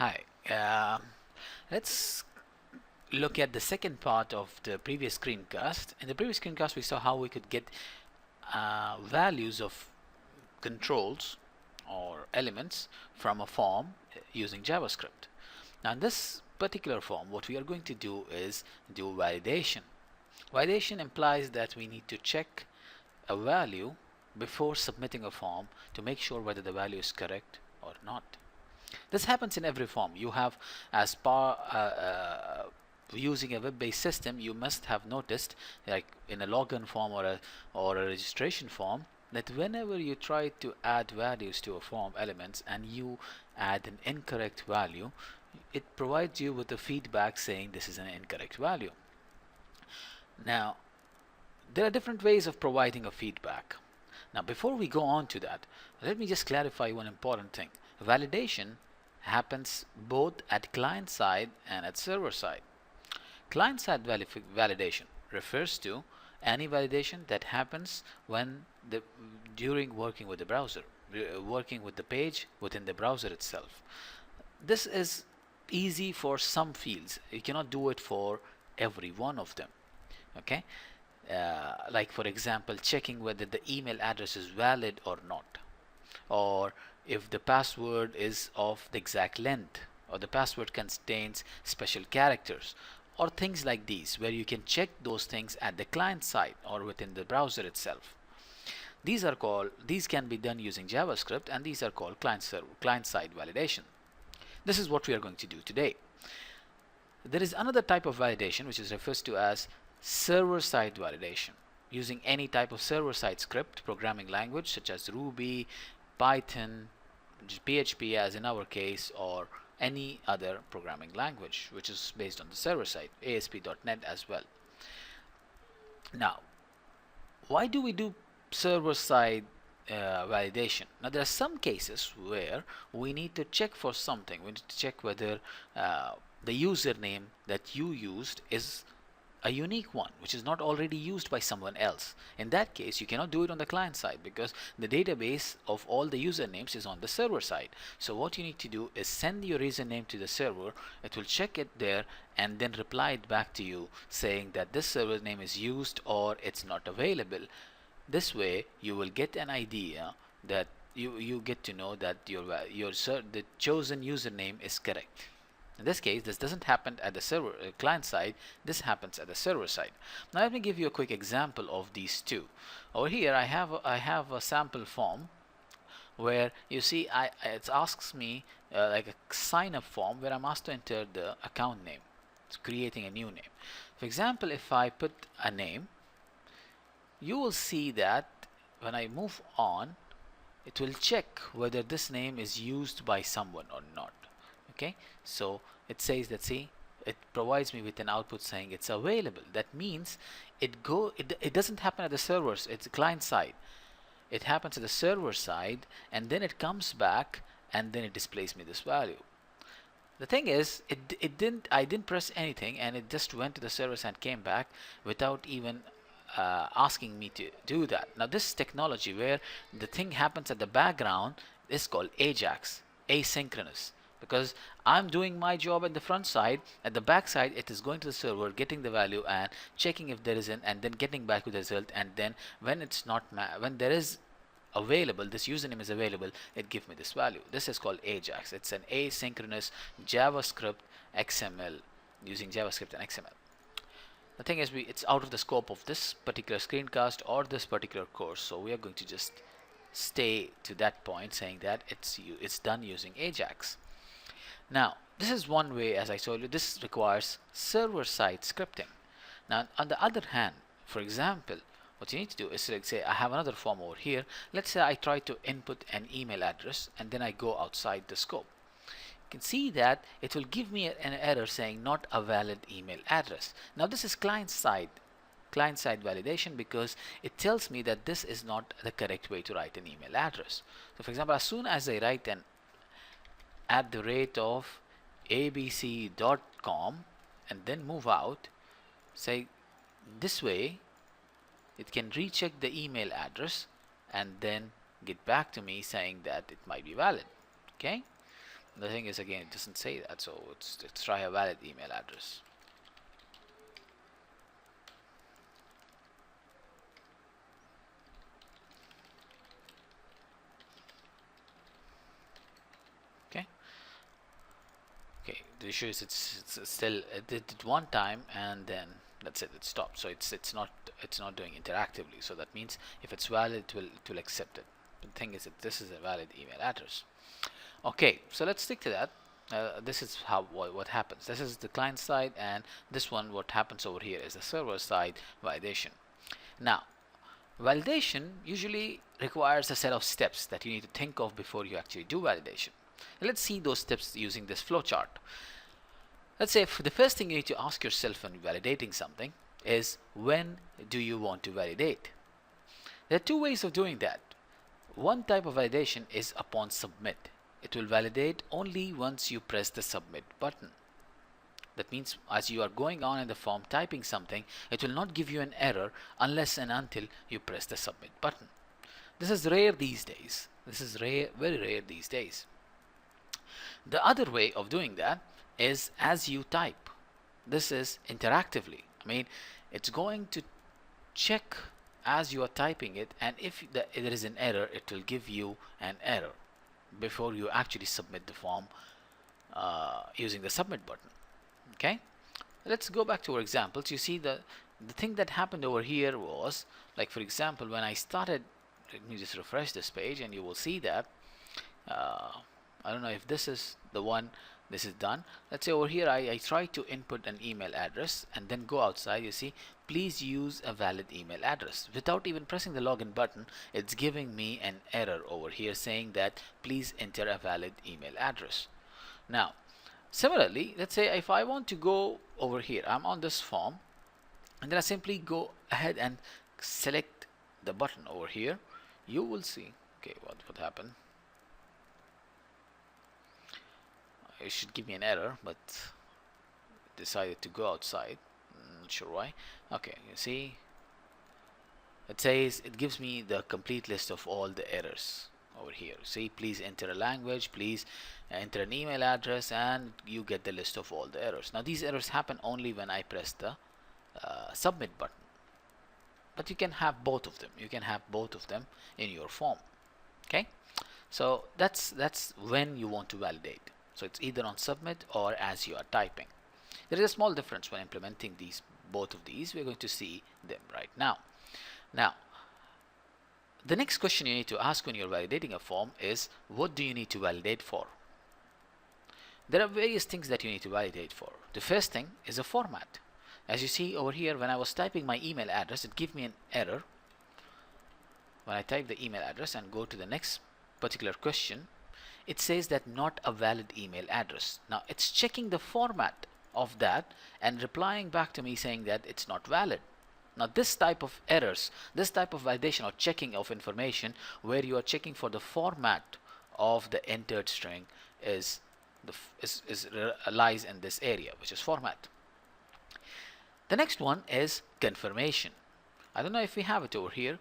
Hi. Let's look at the second part of the previous screencast. In the previous screencast, we saw how we could get values of controls or elements from a form using JavaScript. Now, in this particular form, what we are going to do is do validation. Validation implies that we need to check a value before submitting a form to make sure whether the value is correct or not. This happens in every form. You have, as part using a web-based system, you must have noticed, like in a login form or a registration form, that whenever you try to add values to a form elements and you add an incorrect value, it provides you with a feedback saying this is an incorrect value. Now, there are different ways of providing a feedback. Now, before we go on to that, let me just clarify one important thing. Validation happens both at client side and at server side. Client side validation refers to any validation that happens during working with the browser, working with the page within the browser itself. This is easy for some fields. You cannot do it for every one of them. Okay, like for example, checking whether the email address is valid or not, or if the password is of the exact length, or the password contains special characters, or things like these, where you can check those things at the client side or within the browser itself. These can be done using JavaScript, and these are called client side validation. This is what we are going to do today. There is another type of validation which is referred to as server-side validation, using any type of server-side script programming language such as Ruby, Python, PHP as in our case, or any other programming language which is based on the server side, ASP.NET as well. Now, why do we do server-side validation? Now, there are some cases where we need to check for something. We need to check whether the username that you used is a unique one which is not already used by someone else. In that case, you cannot do it on the client side because the database of all the usernames is on the server side. So what you need to do is send your username to the server. It will check it there and then reply it back to you saying that this server name is used or it's not available. This way you will get an idea that you get to know that the chosen username is correct. In this case, this doesn't happen at the client side, this happens at the server side. Now let me give you a quick example of these two. Over here I have a sample form where you see it asks me like a sign up form where I'm asked to enter the account name. It's creating a new name. For example, if I put a name, you will see that when I move on, it will check whether this name is used by someone or not. Okay, so it says that, see, it provides me with an output saying it's available. That means it doesn't happen at the servers, it's client side. It happens at the server side and then it comes back and then it displays me this value. The thing is, I didn't press anything and it just went to the server side and came back without even asking me to do that. Now this technology where the thing happens at the background is called AJAX, asynchronous. Because I'm doing my job at the front side, at the back side it is going to the server, getting the value and checking if there is an, and then getting back with the result, and then when it's not when there is available, this username is available, it gives me this value. This is called AJAX. It's an asynchronous JavaScript XML, using JavaScript and XML. The thing is, it's out of the scope of this particular screencast or this particular course, so we are going to just stay to that point, saying that it's done using AJAX. Now, this is one way, as I told you, this requires server-side scripting. Now, on the other hand, for example, what you need to do is like, say I have another form over here. Let's say I try to input an email address and then I go outside the scope. You can see that it will give me an error saying not a valid email address. Now, this is client-side validation because it tells me that this is not the correct way to write an email address. So, for example, as soon as I write an @abc.com and then move out, say this way, it can recheck the email address and then get back to me saying that it might be valid. Okay, The thing is, again, it doesn't say that, so let's try a valid email address. Okay. Okay. The issue is it's still it did it one time and then that's it. It stopped. So it's not doing interactively. So that means if it's valid, it will accept it. But the thing is that this is a valid email address. Okay, so let's stick to that. This is how what happens. This is the client side, and this one, what happens over here, is the server side validation. Now, validation usually requires a set of steps that you need to think of before you actually do validation. And let's see those steps using this flowchart. Let's say the first thing you need to ask yourself when validating something is, when do you want to validate? There are two ways of doing that. One type of validation is upon submit. It will validate only once you press the submit button. That means as you are going on in the form typing something, it will not give you an error unless and until you press the submit button. This is rare these days. This is rare, very rare these days. The other way of doing that is as you type. This is interactively. I mean, it's going to check as you are typing it, and if there is an error, it will give you an error before you actually submit the form using the submit button. Okay, let's go back to our examples. You see the thing that happened over here was, like, for example, when I started, let me just refresh this page and you will see that I don't know if this is the one. This is done. Let's say over here I try to input an email address and then go outside. You see, please use a valid email address. Without even pressing the login button, it's giving me an error over here saying that please enter a valid email address. Now, similarly, let's say if I want to go over here, I'm on this form, and then I simply go ahead and select the button over here. You will see, okay, what happened. It should give me an error, but decided to go outside. Not sure why. Okay, you see, it says, it gives me the complete list of all the errors over here. See, please enter a language, please enter an email address, and you get the list of all the errors. Now these errors happen only when I press the submit button, but you can have both of them. You can have both of them in your form. Okay, so that's when you want to validate. So it's either on submit or as you are typing. There is a small difference when implementing both of these. We're going to see them right now. Now, the next question you need to ask when you're validating a form is, what do you need to validate for? There are various things that you need to validate for. The first thing is a format. As you see over here, when I was typing my email address, it gave me an error. When I type the email address and go to the next particular question, it says that not a valid email address. Now it's checking the format of that and replying back to me saying that it's not valid. Now this type of errors, this type of validation or checking of information where you are checking for the format of the entered string lies in this area, which is format. The next one is confirmation. I don't know if we have it over here.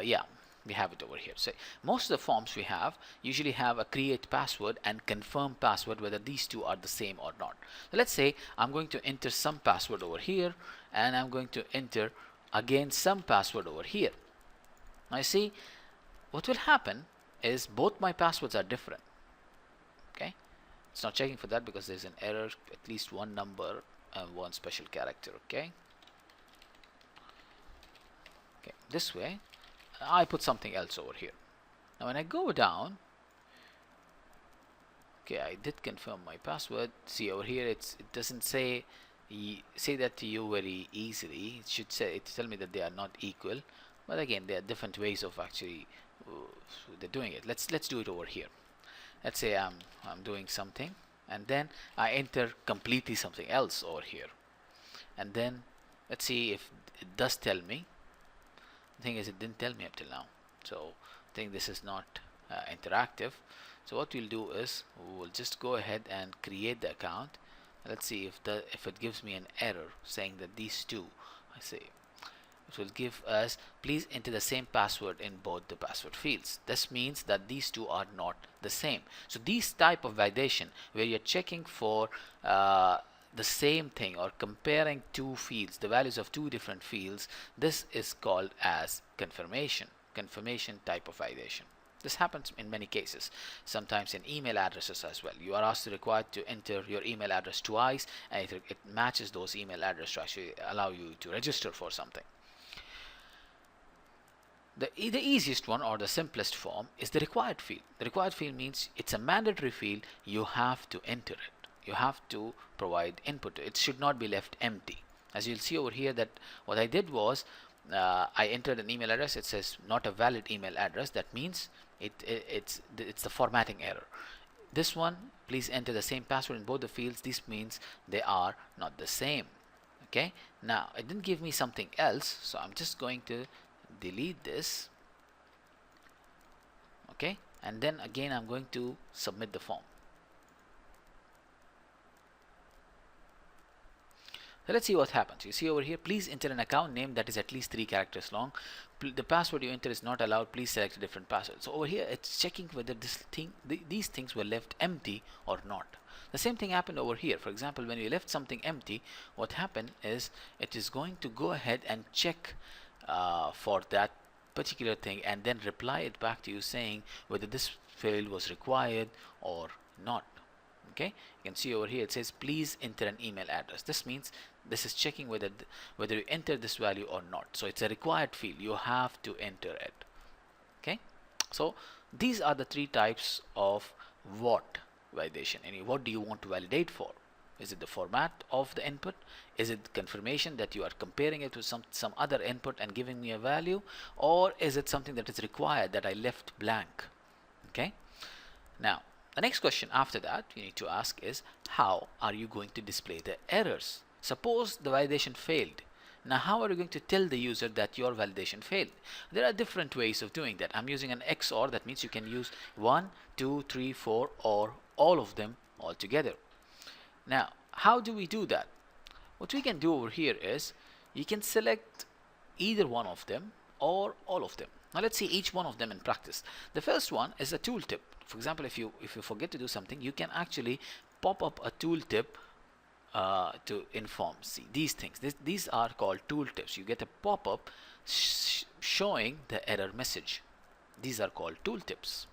Yeah, we have it over here. So most of the forms we have usually have a create password and confirm password, whether these two are the same or not. So let's say I'm going to enter some password over here, and I'm going to enter again some password over here. Now you see, what will happen is both my passwords are different. Okay, it's not checking for that because there's an error, at least one number and one special character. Okay, this way I put something else over here. Now when I go down, okay, I did confirm my password. See over here, it doesn't say that to you very easily. It should tell me that they are not equal. But again, there are different ways of actually they're doing it. Let's do it over here. Let's say I'm doing something, and then I enter completely something else over here, and then let's see if it does tell me. The thing is, it didn't tell me up till now, so I think this is not interactive. So what we'll do is we'll just go ahead and create the account. Let's see if it gives me an error saying that these two, I say, it will give us please enter the same password in both the password fields. This means that these two are not the same. So these type of validation where you're checking for the same thing or comparing two fields, the values of two different fields, this is called as confirmation type of validation. This happens in many cases, sometimes in email addresses as well. You are required to enter your email address twice, and it matches those email addresses to actually allow you to register for something. The easiest one or the simplest form is the required field. The required field means it's a mandatory field. You have to enter it. You have to provide input. It should not be left empty. As you'll see over here that what I did was I entered an email address. It says not a valid email address. That means it's the formatting error. This one, please enter the same password in both the fields. This means they are not the same. Okay. Now it didn't give me something else, so I'm just going to delete this. Okay, and then again I'm going to submit the form. So let's see what happens. You see over here, please enter an account name that is at least 3 characters long. The password you enter is not allowed. Please select a different password. So over here it's checking whether these things were left empty or not. The same thing happened over here. For example, when we left something empty, what happened is it is going to go ahead and check for that particular thing and then reply it back to you saying whether this field was required or not. Okay, you can see over here it says please enter an email address. This means this is checking whether you enter this value or not. So it's a required field. You have to enter it. Okay, so these are the 3 types of what validation. What do you want to validate for? Is it the format of the input? Is it confirmation that you are comparing it to some other input and giving me a value? Or is it something that is required that I left blank? Okay. Now, the next question after that you need to ask is, how are you going to display the errors? Suppose the validation failed. Now, how are you going to tell the user that your validation failed? There are different ways of doing that. I'm using an XOR. That means you can use 1, 2, 3, 4 or all of them all together. Now, how do we do that? What we can do over here is you can select either one of them or all of them. Now let's see each one of them in practice. The first one is a tooltip. For example, if you forget to do something, you can actually pop up a tooltip to inform. See these things. These are called tooltips. You get a pop-up showing the error message. These are called tooltips.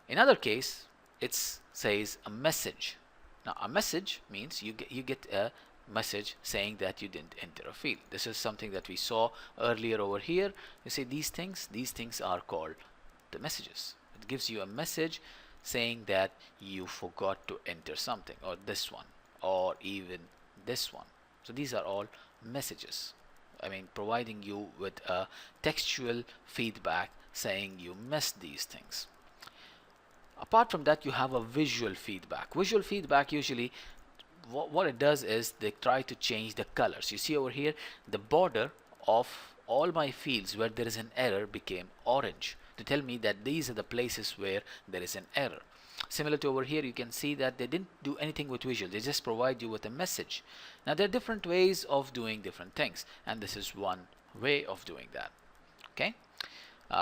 In other case, it says a message. Now a message means you get a message saying that you didn't enter a field. This is something that we saw earlier over here. You see these things are called the messages. It gives you a message saying that you forgot to enter something, or this one, or even this one. So these are all messages. Providing you with a textual feedback saying you missed these things. Apart from that, you have a visual feedback. Visual feedback usually what it does is they try to change the colors. You see over here the border of all my fields where there is an error became orange to tell me that these are the places where there is an error. Similar to over here, you can see that they didn't do anything with visual. They just provide you with a message. Now there are different ways of doing different things, and this is one way of doing that. Okay.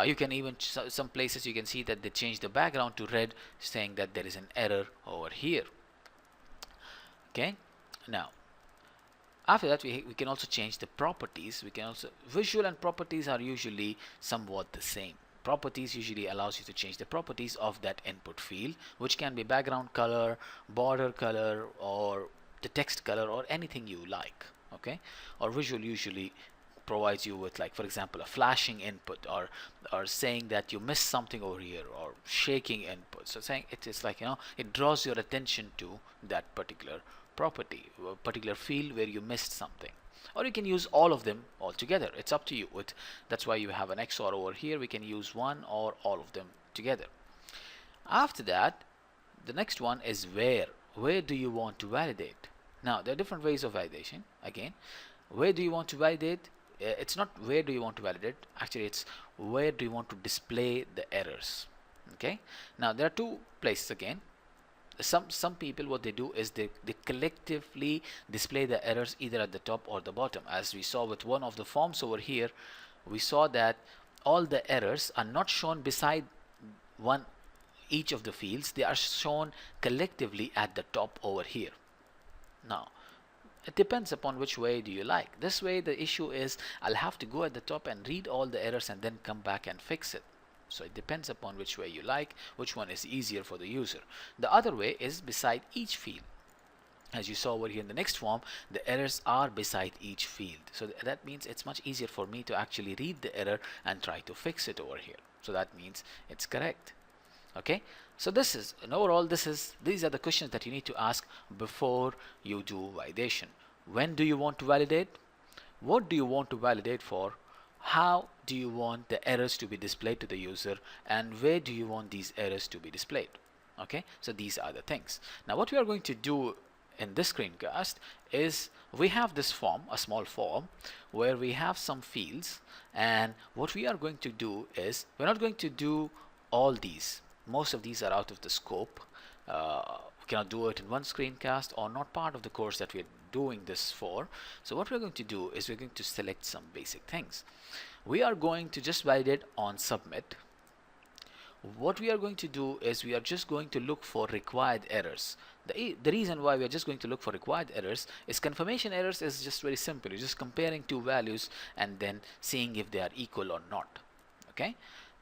You can even some places you can see that they change the background to red, saying that there is an error over here. Okay. Now after that we can also change the properties. We can also, visual and properties are usually somewhat the same. Properties usually allows you to change the properties of that input field, which can be background color, border color, or the text color, or anything you like. Okay. Or visual usually provides you with, like, for example, a flashing input, or saying that you missed something over here, or shaking input. So saying it is like, it draws your attention to that particular property, a particular field where you missed something. Or you can use all of them all together. It's up to you. That's why you have an XOR over here. We can use one or all of them together. After that, the next one is where. Where do you want to validate? Now there are different ways of validation. Again, where do you want to validate? It's not where do you want to validate, actually it's where do you want to display the errors. Okay. Now there are two places again. some people, what they do is they collectively display the errors either at the top or the bottom. As we saw with one of the forms over here, we saw that all the errors are not shown beside one each of the fields, they are shown collectively at the top over here. Now it depends upon which way do you like. This way the issue is I'll have to go at the top and read all the errors and then come back and fix it. So it depends upon which way you like, which one is easier for the user. The other way is beside each field. As you saw over here in the next form, the errors are beside each field. So that means it's much easier for me to actually read the error and try to fix it over here. So that means it's correct. Okay, so this is, and overall, these are the questions that you need to ask before you do validation. When do you want to validate? What do you want to validate for? How do you want the errors to be displayed to the user, and where do you want these errors to be displayed? Okay, so these are the things. Now what we are going to do in this screencast is we have this form, a small form, where we have some fields, and what we are going to do is we're not going to do all these. Most of these are out of the scope. We cannot do it in one screencast, or not part of the course that we're doing this for. So what we're going to do is we're going to select some basic things. We are going to just validate on submit. What we are going to do is we are just going to look for required errors. The reason why we are just going to look for required errors is confirmation errors is just very simple. You're just comparing two values and then seeing if they are equal or not. Okay.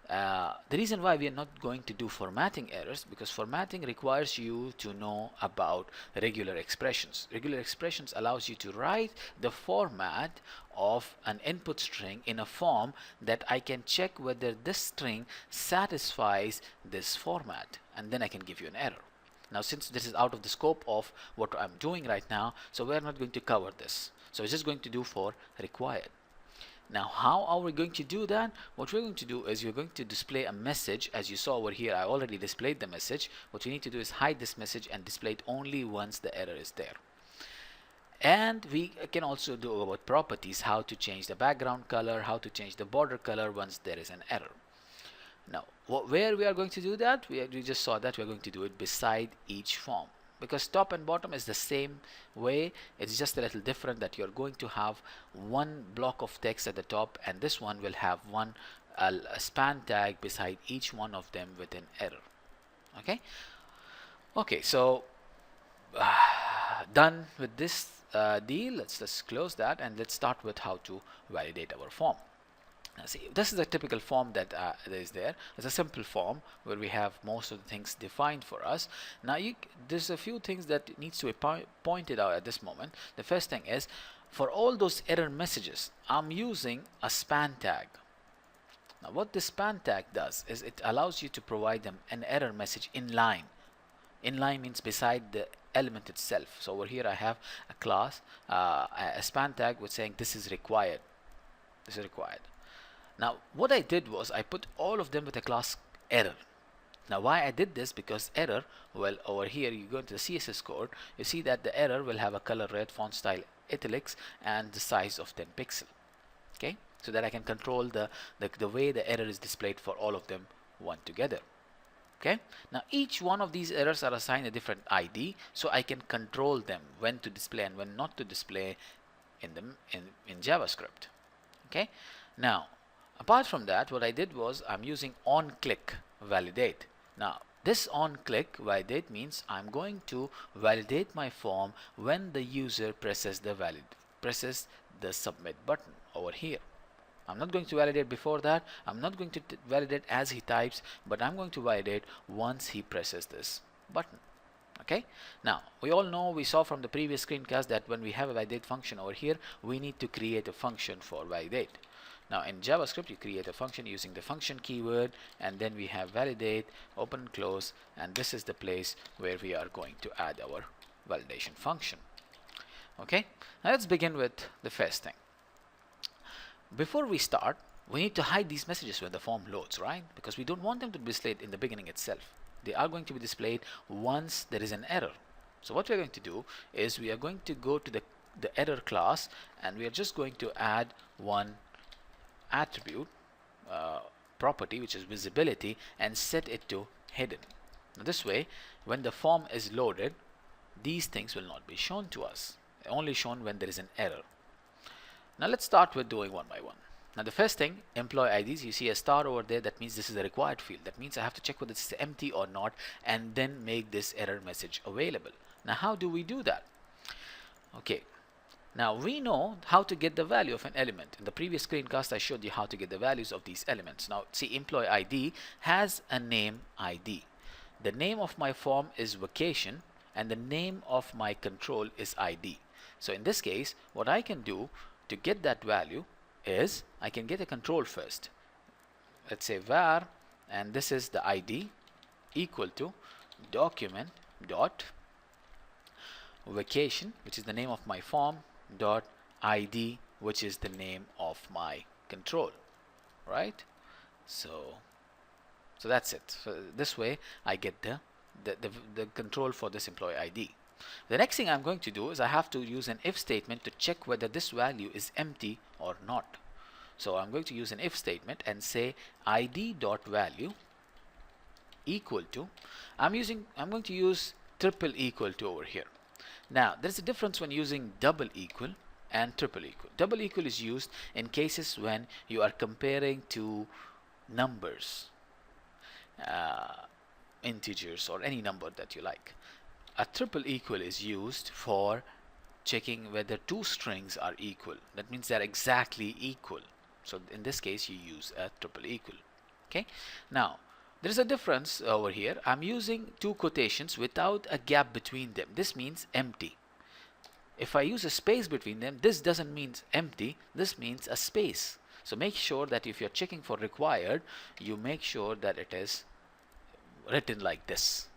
The reason why we are not going to do formatting errors, because formatting requires you to know about regular expressions. Regular expressions allows you to write the format of an input string in a form that I can check whether this string satisfies this format, and then I can give you an error. Now since this is out of the scope of what I'm doing right now, so we're not going to cover this. So it's just going to do for required. Now how are we going to do that? What we're going to do is we're going to display a message. As you saw over here, I already displayed the message. What we need to do is hide this message and display it only once the error is there. And we can also do about properties, how to change the background color, how to change the border color once there is an error. Now where we are going to do that, we just saw that we're going to do it beside each form, because top and bottom is the same way. It's just a little different that you're going to have one block of text at the top, and this one will have one a span tag beside each one of them with an error. Okay, so done with this deal. Let's just close that and let's start with how to validate our form. Now see, this is a typical form that is there. It's a simple form where we have most of the things defined for us. Now there's a few things that needs to be pointed out at this moment. The first thing is, for all those error messages, I'm using a span tag. Now what this span tag does is it allows you to provide them an error message in line. In line means beside the element itself. So over here I have a class, a span tag with saying this is required. This is required. Now what I did was I put all of them with a class error. Now why I did this? Because error, well, over here you go into the CSS code, you see that the error will have a color red, font style italics, and the size of 10 pixel. Okay, so that I can control the way the error is displayed for all of them one together. Okay, now each one of these errors are assigned a different ID, so I can control them when to display and when not to display in JavaScript. Okay, now apart from that, what I did was I'm using on-click validate. Now this on-click validate means I'm going to validate my form when the user presses the submit button over here. I'm not going to validate before that. I'm not going to validate as he types, but I'm going to validate once he presses this button. Okay, now we all know, we saw from the previous screencast that when we have a validate function over here, we need to create a function for validate. Now in JavaScript you create a function using the function keyword, and then we have validate, open and close, and this is the place where we are going to add our validation function. Okay, now let's begin with the first thing. Before we start, we need to hide these messages when the form loads, right? Because we don't want them to be displayed in the beginning itself. They are going to be displayed once there is an error. So what we're going to do is we are going to go to the error class, and we are just going to add one attribute property, which is visibility, and set it to hidden. Now, this way, when the form is loaded, these things will not be shown to us, only shown when there is an error. Now let's start with doing one by one. Now the first thing, employee IDs, you see a star over there, that means this is a required field. That means I have to check whether it's empty or not and then make this error message available. Now how do we do that? Okay, now we know how to get the value of an element. In the previous screencast I showed you how to get the values of these elements. Now see, employee ID has a name ID. The name of my form is vacation and the name of my control is ID. So in this case, what I can do to get that value is I can get a control first. Let's say var, and this is the ID, equal to document dot vacation, which is the name of my form, dot ID, which is the name of my control, right? So that's it. So this way I get the control for this employee ID. The next thing I'm going to do is I have to use an if statement to check whether this value is empty or not. So I'm going to use an if statement and say id.value equal to, I'm going to use triple equal to over here. Now there's a difference when using double equal and triple equal. Double equal is used in cases when you are comparing two numbers, integers or any number that you like. A triple equal is used for checking whether two strings are equal. That means they're exactly equal. So in this case you use a triple equal. Okay, now there is a difference over here. I'm using two quotations without a gap between them. This means empty. If I use a space between them, this doesn't mean empty, this means a space. So make sure that if you're checking for required, you make sure that it is written like this.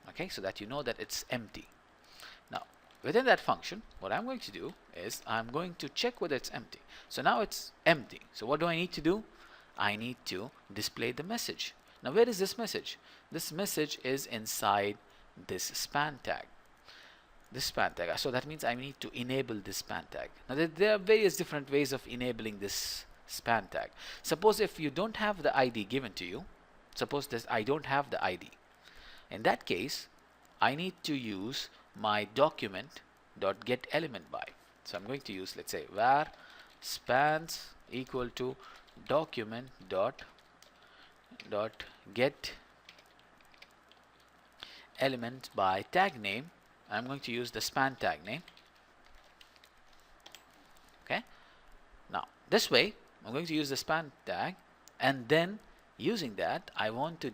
Okay, so that you know that it's empty. Now within that function, what I'm going to do is I'm going to check whether it's empty. So now it's empty. So what do I need to do? I need to display the message. Now where is this message? This message is inside this span tag. This span tag. So that means I need to enable this span tag. Now there are various different ways of enabling this span tag. Suppose if you don't have the ID given to you, suppose this I don't have the ID. In that case, I need to use my document.getElementBy. So I'm going to use, let's say, var spans equal to document.getElementBy tag name. I'm going to use the span tag name. Okay. Now this way, I'm going to use the span tag, and then using that, I want to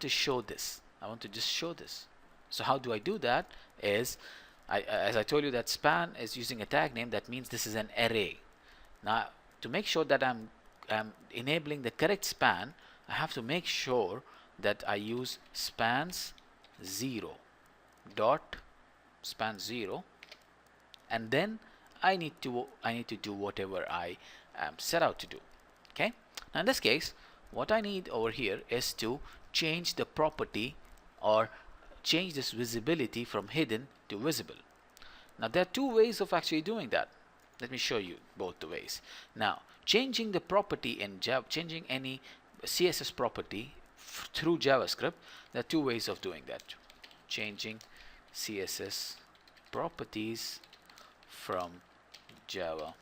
show this. I want to just show this. So how do I do that? Is as I told you that span is using a tag name. That means this is an array. Now to make sure that I'm enabling the correct span, I have to make sure that I use spans 0 dot span 0, and then I need to do whatever I set out to do. Okay. Now in this case, what I need over here is to change the property or change this visibility from hidden to visible. Now there are two ways of actually doing that. Let me show you both the ways. Now changing the property in Java, changing any CSS property through JavaScript, there are two ways of doing that. Changing CSS properties from JavaScript.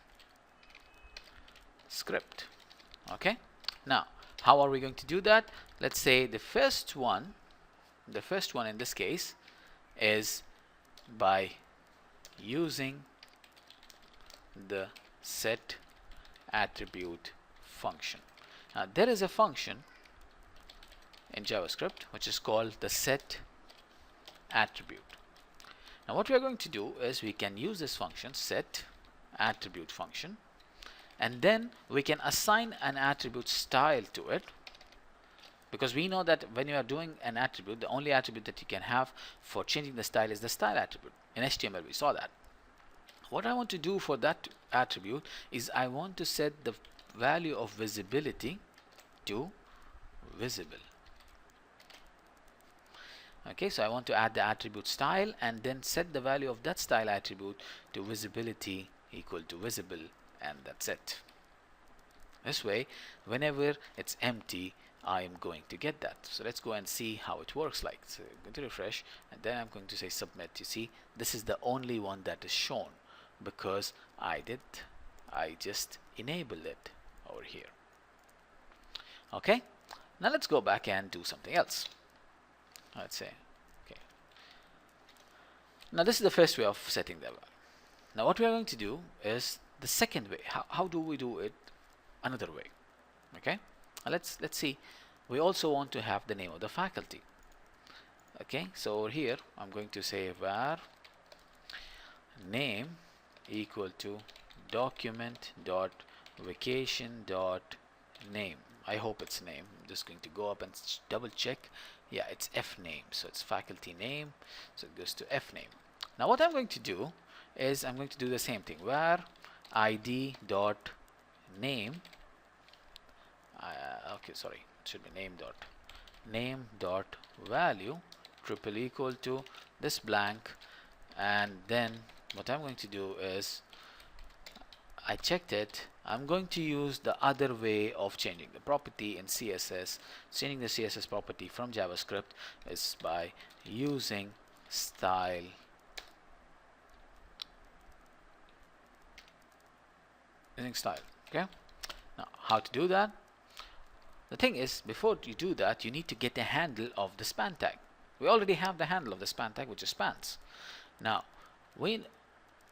Okay. Now how are we going to do that? Let's say the first one in this case is by using the set attribute function. Now there is a function in JavaScript which is called the set attribute. Now what we are going to do is we can use this function, set attribute function, and then we can assign an attribute style to it, because we know that when you are doing an attribute, the only attribute that you can have for changing the style is the style attribute. In HTML we saw that. What I want to do for that attribute is I want to set the value of visibility to visible. Okay, so I want to add the attribute style and then set the value of that style attribute to visibility equal to visible, and that's it. This way, whenever it's empty, I am going to get that. So let's go and see how it works like. So I'm going to refresh, and then I'm going to say submit. You see, this is the only one that is shown because I just enabled it over here. Okay, now let's go back and do something else. Let's say, okay, now this is the first way of setting the value. Now what we are going to do is the second way. How do we do it another way? Okay, let's see. We also want to have the name of the faculty. Okay, so over here I'm going to say var name equal to document dot vacation dot name. I hope it's name. I'm just going to go up and double check. Yeah, it's F name, so it's faculty name, so it goes to F name. Now what I'm going to do is I'm going to do the same thing. Var id dot name, okay, sorry, it should be name dot value triple equal to this blank, and then what I'm going to do is I checked it. I'm going to use the other way of changing the property in CSS. Changing the CSS property from JavaScript is by using style. Okay, now how to do that? The thing is, before you do that, you need to get a handle of the span tag. We already have the handle of the span tag, which is spans. Now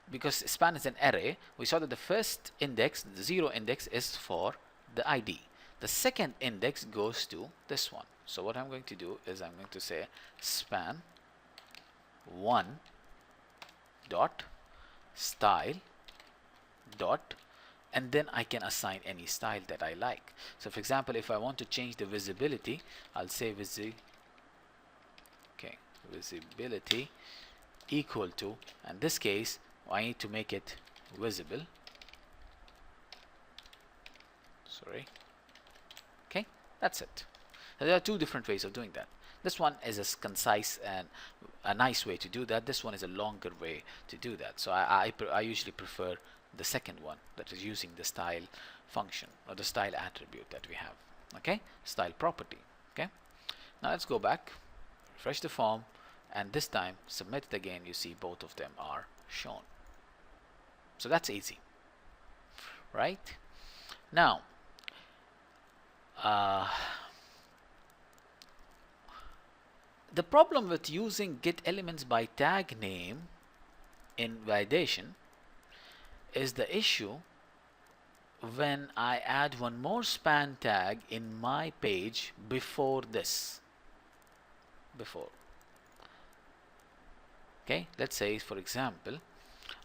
because span is an array, we saw that the first index, the 0 index, is for the ID. The second index goes to this one. So what I'm going to do is I'm going to say span 1 dot style dot, and then I can assign any style that I like. So for example, if I want to change the visibility, I'll say visibility equal to, in this case I need to make it visible. Sorry. Okay, that's it. So there are two different ways of doing that. This one is a concise and a nice way to do that. This one is a longer way to do that. So I usually prefer the second one, that is using the style function or the style attribute that we have. Okay, style property. Okay, now let's go back, refresh the form, and this time submit it again. You see both of them are shown. So that's easy, right? Now the problem with using get elements by tag name in validation is the issue when I add one more span tag in my page before this. Okay, let's say for example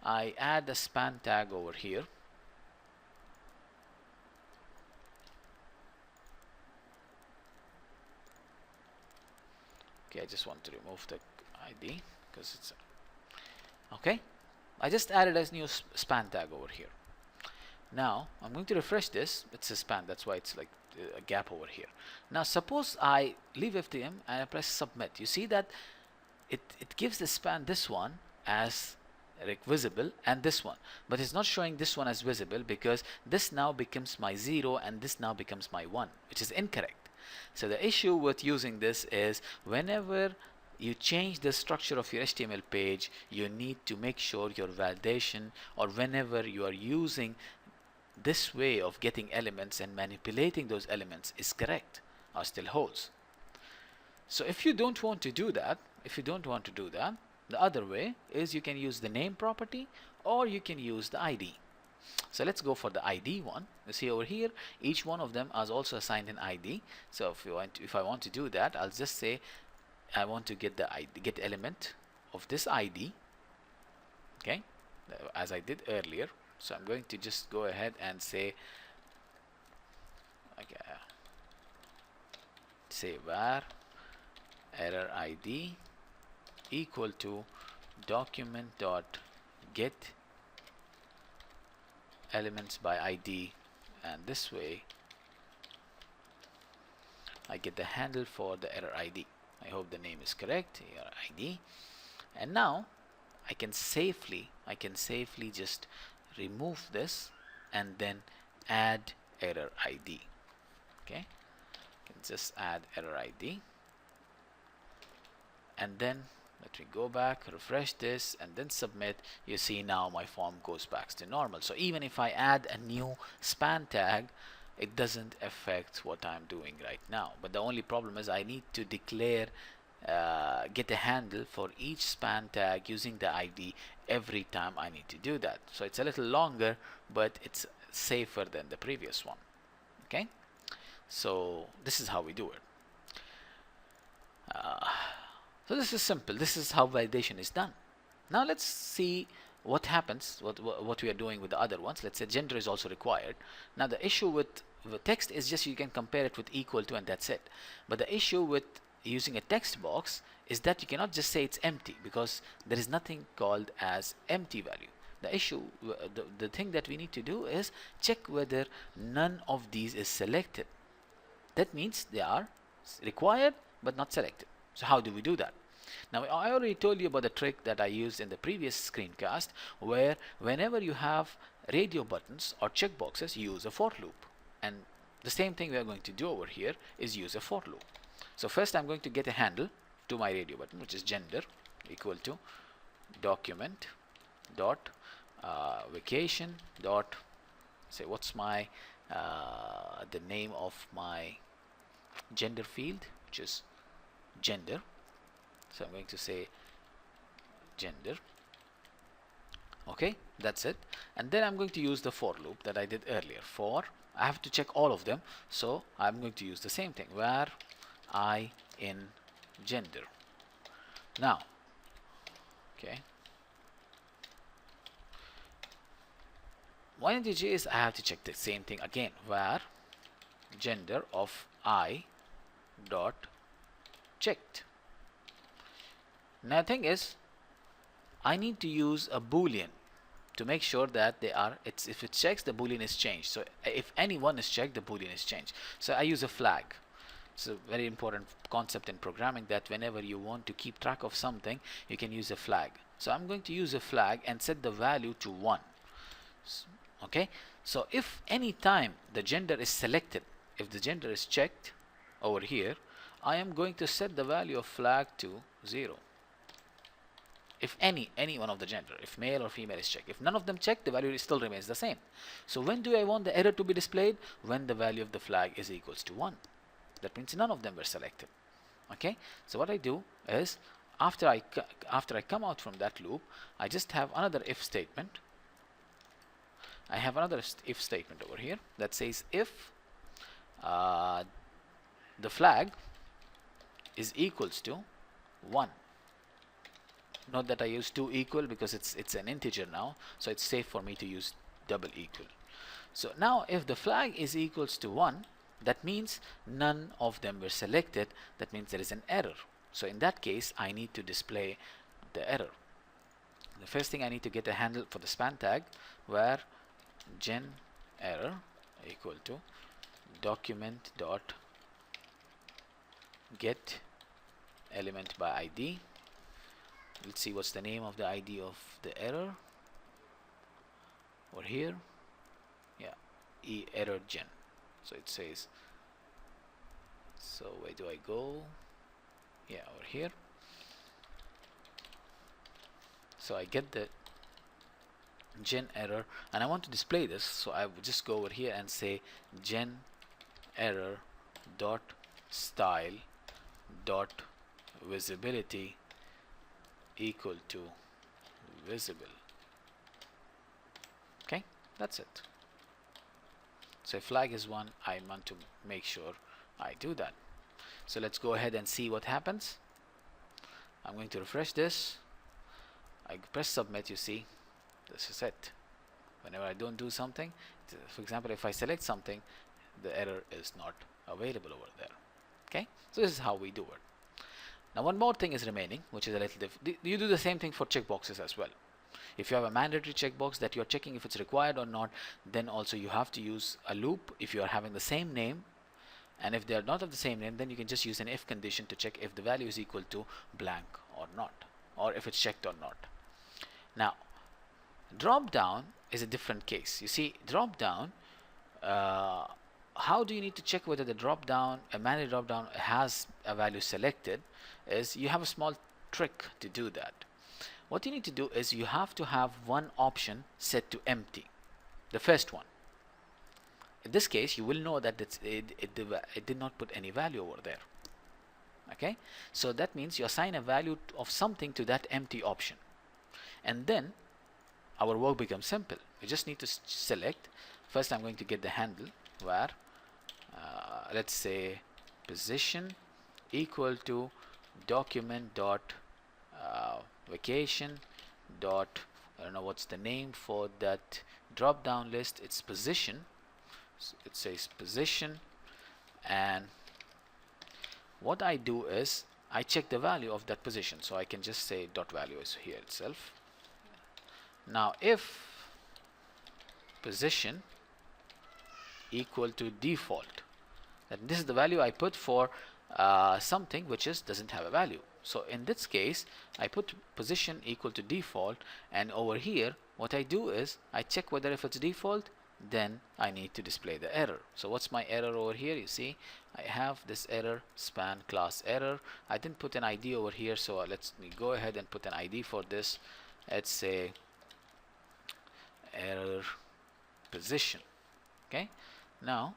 I add a span tag over here. Okay, I just want to remove the ID because it's okay. I just added a new span tag over here. Now I'm going to refresh this. It's a span, that's why it's like a gap over here. Now suppose I leave FTM and I press submit. You see that it gives the span, this one as visible and this one, but it's not showing this one as visible because this now becomes my 0 and this now becomes my 1, which is incorrect. So the issue with using this is whenever you change the structure of your HTML page, you need to make sure your validation, or whenever you are using this way of getting elements and manipulating those elements, is correct or still holds. So if you don't want to do that, the other way is you can use the name property or you can use the ID. So let's go for the ID one. You see over here, each one of them is also assigned an ID. So if I want to do that, I'll just say I want to get the get element of this ID, okay, as I did earlier. So I'm going to just go ahead and say, okay, say var error ID equal to document dot get elements by ID, and this way I get the handle for the error ID. I hope the name is correct, error ID. And now I can safely just remove this and then add error ID. Okay, just add error ID, and then let me go back, refresh this, and then submit. You see now my form goes back to normal. So even if I add a new span tag, it doesn't affect what I'm doing right now. But the only problem is I need to declare get a handle for each span tag using the ID every time I need to do that. So it's a little longer, but it's safer than the previous one. Okay, so this is how we do it. So this is simple. This is how validation is done. Now let's see what happens, what we are doing with the other ones. Let's say gender is also required. Now the issue with text is just you can compare it with equal to and that's it. But the issue with using a text box is that you cannot just say it's empty, because there is nothing called as empty value. The issue, the thing that we need to do is check whether none of these is selected. That means they are required but not selected. So how do we do that? Now I already told you about the trick that I used in the previous screencast, where whenever you have radio buttons or checkboxes, you use a for loop. And the same thing we are going to do over here is use a for loop. So first I'm going to get a handle to my radio button, which is gender equal to document dot vacation dot, say what's my the name of my gender field, which is gender. So I'm going to say gender. Okay, that's it. And then I'm going to use the for loop that I did earlier. For, I have to check all of them, so I'm going to use the same thing, where I in gender. Now, okay, one integer is I have to check the same thing again, where gender of I dot checked. Now the thing is, I need to use a boolean to make sure that they are, if it checks, the boolean is changed. So if any one is checked, the boolean is changed. So I use a flag. It's a very important concept in programming, that whenever you want to keep track of something, you can use a flag. So I'm going to use a flag and set the value to 1. Okay, so if any time the gender is selected, if the gender is checked over here, I am going to set the value of flag to 0. If any one of the gender, if male or female is checked. If none of them checked, the value still remains the same. So when do I want the error to be displayed? When the value of the flag is equals to 1. That means none of them were selected. Okay, so what I do is, after I come out from that loop, I just have another if statement. I have another if statement over here that says if the flag is equals to 1. Note that I use 2 equal because it's an integer now, so it's safe for me to use double equal. So now if the flag is equals to 1, that means none of them were selected. That means there is an error. So in that case, I need to display the error. The first thing, I need to get a handle for the span tag, where gen error equal to document dot get element by ID. Let's see what's the name of the ID of the error over here. Yeah, error gen. So it says, so where do I go? Yeah, over here. So I get the gen error and I want to display this, so I would just go over here and say gen error dot style dot visibility equal to visible. Okay, that's it. So if flag is 1, I want to make sure I do that. So let's go ahead and see what happens. I'm going to refresh this. I press submit. You see, this is it. Whenever I don't do something, for example, if I select something, the error is not available over there. Okay, so this is how we do it. Now one more thing is remaining, which is a little different. You do the same thing for checkboxes as well. If you have a mandatory checkbox that you're checking if it's required or not, then also you have to use a loop if you are having the same name. And if they are not of the same name, then you can just use an if condition to check if the value is equal to blank or not, or if it's checked or not. Now, drop down is a different case. You see, drop down, how do you need to check whether the drop down, a manual drop down, has a value selected? Is you have a small trick to do that. What you need to do is you have to have one option set to empty, the first one. In this case, you will know that it did not put any value over there. Okay, so that means you assign a value of something to that empty option, and then our work becomes simple. We just need to select. First, I'm going to get the handle where let's say position equal to document dot vacation dot, I don't know what's the name for that drop down list. It's position. So it says position, and what I do is I check the value of that position, so I can just say dot value is here itself. Now if position equal to default, that this is the value I put for something which doesn't have a value. So in this case, I put position equal to default, and over here what I do is I check whether if it's default, then I need to display the error. So what's my error over here? You see I have this error, span class error. I didn't put an ID over here, so let's go ahead and put an ID for this. Let's say error position. Okay, now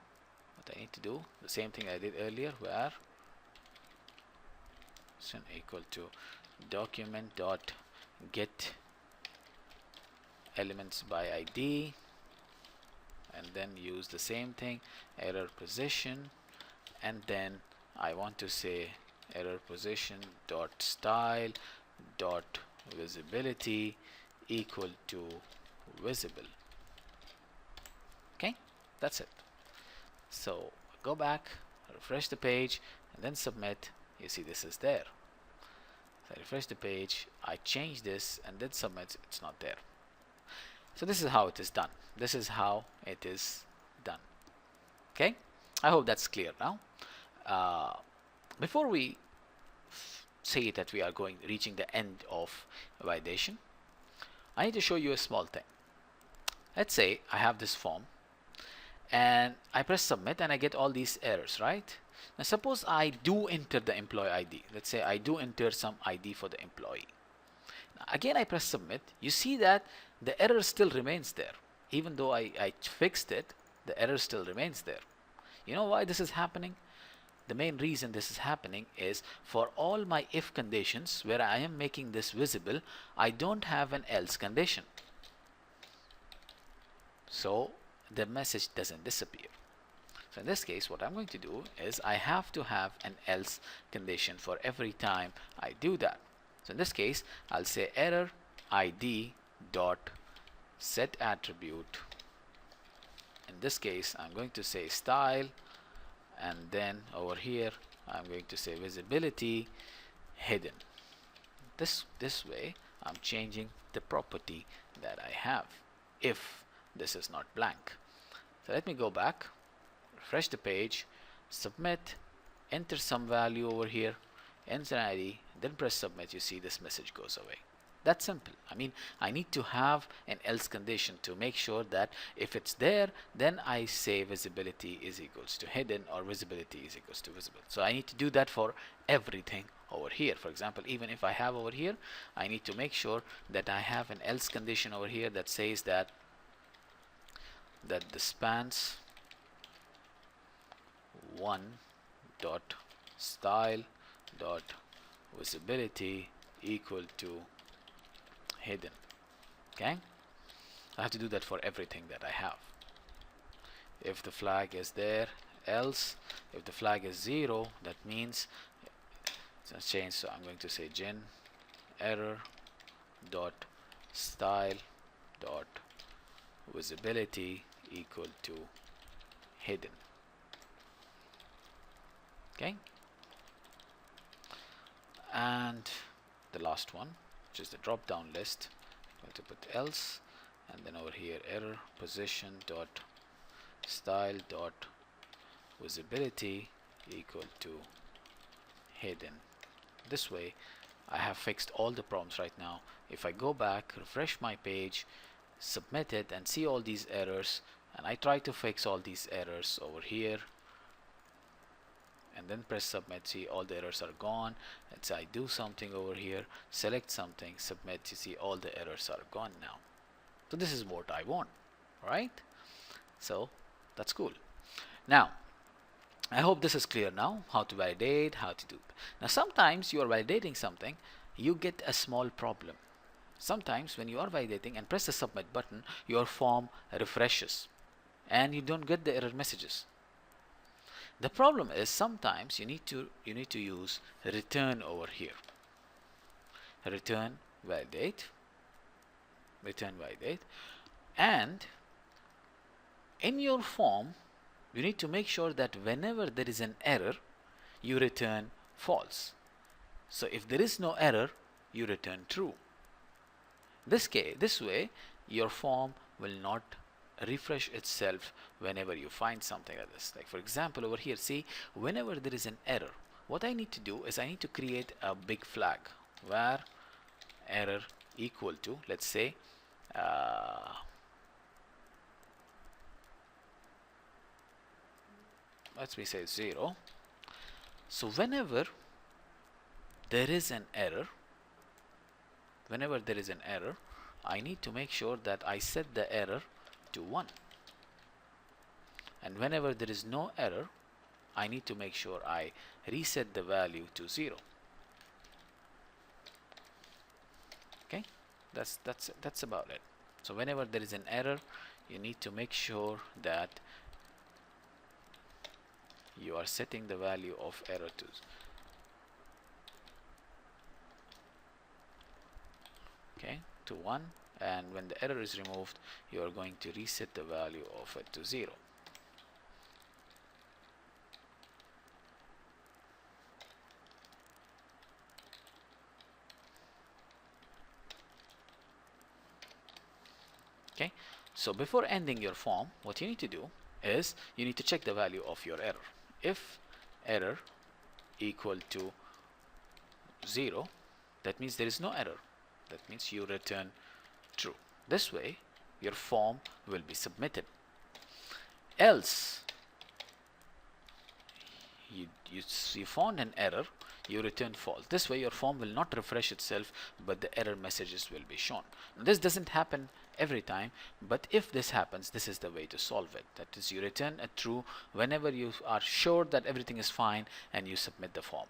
what I need to do, the same thing I did earlier, where position equal to document dot get elements by ID, and then use the same thing, error position, and then I want to say error position dot style dot visibility equal to visible. Okay, that's it. So go back, refresh the page, and then submit. You see this is there. So I refresh the page, I change this, and then submit. It's not there. So this is how it is done. This is how it is done. Okay, I hope that's clear now. Before we say that we are reaching the end of validation, I need to show you a small thing. Let's say I have this form and I press submit and I get all these errors, right? Now suppose I do enter the employee ID. Let's say I do enter some ID for the employee. Now, again I press submit. You see that the error still remains there. Even though I fixed it, the error still remains there. You know why this is happening? The main reason this is happening is for all my if conditions where I am making this visible, I don't have an else condition. So the message doesn't disappear. So in this case, what I'm going to do is I have to have an else condition for every time I do that. So in this case, I'll say error ID dot set attribute. In this case, I'm going to say style, and then over here I'm going to say visibility hidden. This way I'm changing the property that I have if this is not blank. So let me go back, refresh the page, submit, enter some value over here, enter an ID, then press submit. You see this message goes away. That's simple. I mean, I need to have an else condition to make sure that if it's there, then I say visibility is equals to hidden or visibility is equals to visible. So I need to do that for everything over here. For example, even if I have over here, I need to make sure that I have an else condition over here that says that the spans 1 dot style dot visibility equal to hidden. Okay, I have to do that for everything that I have. If the flag is there, else. If the flag is 0, that means it's changed. So I'm going to say gen error dot style dot visibility equal to hidden. Okay, and the last one, which is the drop down list, I'm going to put else, and then over here error position dot style dot visibility equal to hidden. This way I have fixed all the problems right now. If I go back, refresh my page, submit it, and see all these errors, and I try to fix all these errors over here, and then press submit. See, all the errors are gone. Let's say I do something over here, select something, submit. You see, all the errors are gone now. So this is what I want, right? So that's cool. Now I hope this is clear now, how to validate, how to do. Now sometimes you are validating something, you get a small problem. Sometimes when you are validating and press the submit button, your form refreshes and you don't get the error messages. The problem is sometimes you need to use return over here. Return validate, and in your form you need to make sure that whenever there is an error you return false. So if there is no error, you return true. This way your form will not refresh itself whenever you find something like this. Like for example over here, see, whenever there is an error, what I need to do is I need to create a big flag where error equal to, let's say, let's say 0. So whenever there is an error, I need to make sure that I set the error to 1, and whenever there is no error, I need to make sure I reset the value to 0. Okay, that's about it. So whenever there is an error, you need to make sure that you are setting the value of error to 1, and when the error is removed, you are going to reset the value of it to 0. Okay, so before ending your form, what you need to do is you need to check the value of your error. If error equal to 0, that means there is no error. That means you return true. This way your form will be submitted. Else you found an error, you return false. This way your form will not refresh itself, but the error messages will be shown. Now, this doesn't happen every time, but if this happens, this is the way to solve it. That is, you return a true whenever you are sure that everything is fine and you submit the form.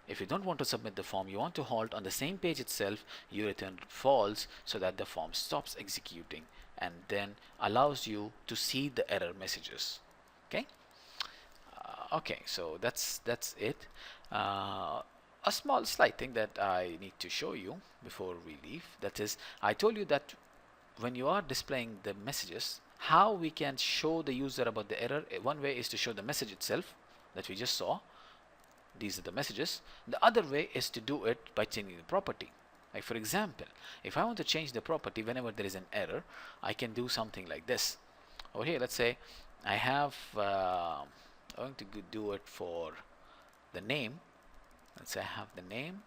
If you don't want to submit the form, you want to halt on the same page itself, you return false so that the form stops executing and then allows you to see the error messages. Okay. Okay, so that's it. A small slight thing that I need to show you before we leave, that is, I told you that when you are displaying the messages, how we can show the user about the error. One way is to show the message itself that we just saw. These are the messages. The other way is to do it by changing the property. Like for example, if I want to change the property whenever there is an error, I can do something like this. Over here, let's say I have I'm going to do it for the name. Let's say I have the name.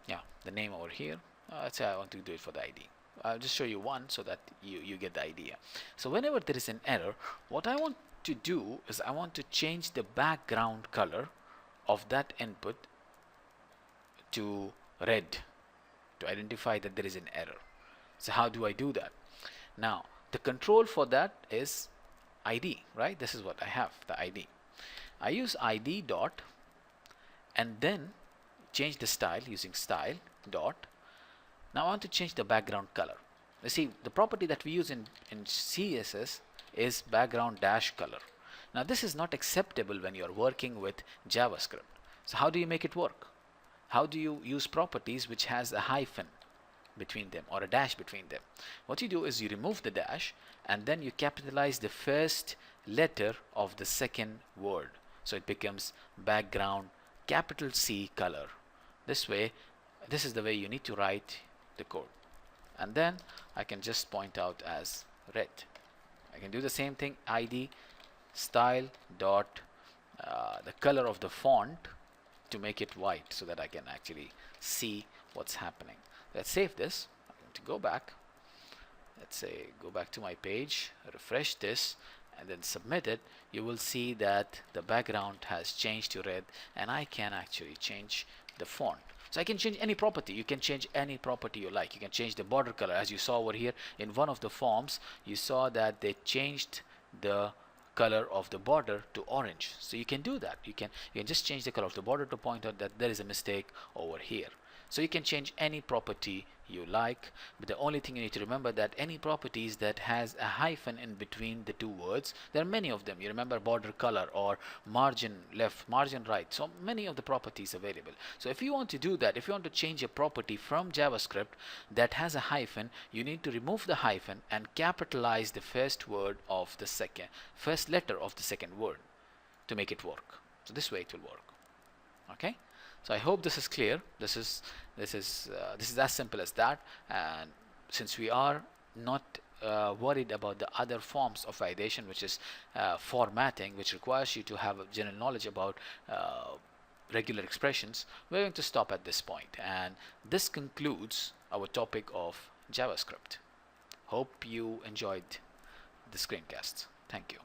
Yeah, the name over here. Let's say I want to do it for the ID. I'll just show you one so that you get the idea. So whenever there is an error, what I want to do is I want to change the background color of that input to red to identify that there is an error. So how do I do that? Now the control for that is ID, right? This is what I have, the ID. I use ID dot and then change the style using style dot. Now I want to change the background color. You see, the property that we use in CSS is background dash color. Now this is not acceptable when you are working with JavaScript. So how do you make it work? How do you use properties which has a hyphen between them or a dash between them? What you do is you remove the dash and then you capitalize the first letter of the second word. So it becomes background capital C color. This way, this is the way you need to write the code. And then I can just point out as red. I can do the same thing, ID style dot the color of the font to make it white so that I can actually see what's happening. Let's save this. I'm going to go back let's say go back to my page, refresh this, and then submit it, you will see that the background has changed to red, and I can actually change the font. So I can change any property. You can change any property you like. You can change the border color. As you saw over here in one of the forms, you saw that they changed the color of the border to orange. So you can do that. You can just change the color of the border to point out that there is a mistake over here. So you can change any property you like, but the only thing you need to remember that any properties that has a hyphen in between the two words, there are many of them. You remember border color or margin left, margin right, so many of the properties available. So if you want to do that, if you want to change a property from JavaScript that has a hyphen, you need to remove the hyphen and capitalize the first letter of the second word to make it work. So this way it will work. Okay, so I hope this is clear. This is as simple as that. And since we are not worried about the other forms of validation, which is formatting, which requires you to have a general knowledge about regular expressions, we're going to stop at this point. And this concludes our topic of JavaScript. Hope you enjoyed the screencast. Thank you.